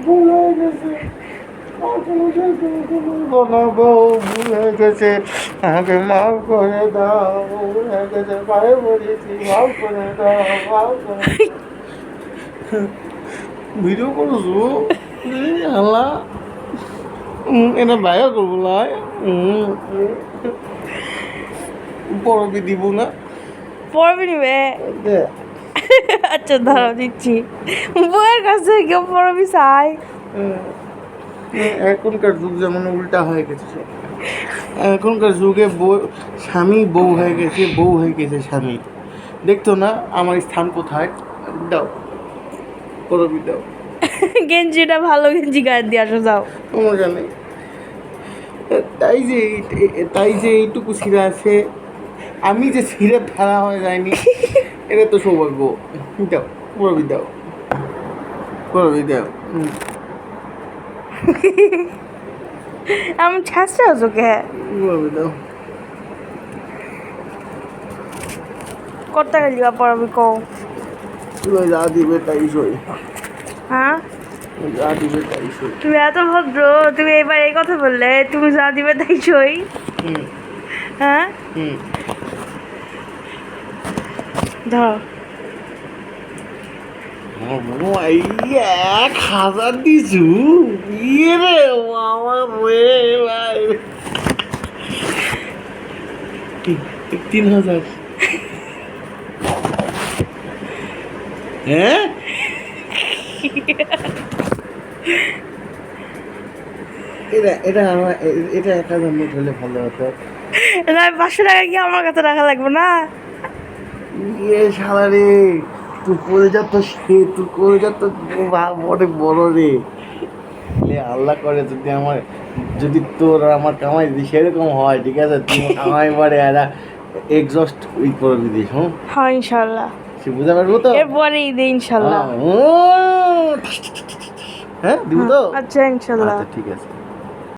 ভুল হয়ে গেছে, আর কোনো যাইতে বলবো না বউ, ভুল হয়ে গেছে, আমাকে মাফ করে দাও, ভুল হয়ে গেছে, পায়ে পড়েছি, মাফ করে দাও, মাফ করে দাও। ভিডিও করছো আল্লাহ, এটা ভাইয়া করবো না, পরবি দিব না। পড়বি নিবে? দে। আচ্ছা দাঁড়াও দিচ্ছি। বউয়ের কাছে কেউ পড়বি চাই? এখনকার যুগ যেমন উল্টা হয়ে গেছে সব। এখনকার যুগে বউ স্বামী বউ হয়ে গেছে, বউ হয়ে গেছে স্বামী। দেখতো না আমার স্থান কোথায়? দাও, করবি দাও। গেঞ্জিটা ভালো গেঞ্জি গায়ে দিয়ে আসো যাও। সমস্যা নেই। তাই যে এইটুকু ছিঁড়ে আছে, আমি যে ছিঁড়ে ফেলা হয়ে যায়নি, এটা তো সৌভাগ্য। দাও, করবি দাও, করবি দাও। আমি ছাড়ছে চোখে করবি দাও। কত টাকা লিবা পড়াবি কও? তুমি যা দিবে তাই সই, হ্যাঁ যা দিবে তাই সই। তুমি এত ভদ্র, তুমি এবার এই কথা বললে তুমি যা দিবে তাই সই? হুম হ্যাঁ হুম। ধর 1000 দিছু, ইয়ে রে আমার রে ভাই, 3000। হ্যাঁ, এটা আমার, এটা 1000 নোট হলে ভালো হতো। না 500 টাকা কি আমার কাছে রাখা লাগবে না? ইয়ে শালা রে, তুই করে যা তো, সে তুই করে যা তো, অনেক বড় রে। আল্লাহ করে যদি আমার, যদি তোর আর আমার কামাই যদি সেরকম হয়, ঠিক আছে, তুই কামাই বারে এরা এক্সস্ট উই করে দিস। হুম, হ্যাঁ ইনশাল্লাহ, সে বুঝতে পারবো তো। এরপরে ঈদে ইনশাল্লাহ। হ্যাঁ দিব তো। আচ্ছা ইনশাল্লাহ। আচ্ছা ঠিক আছে।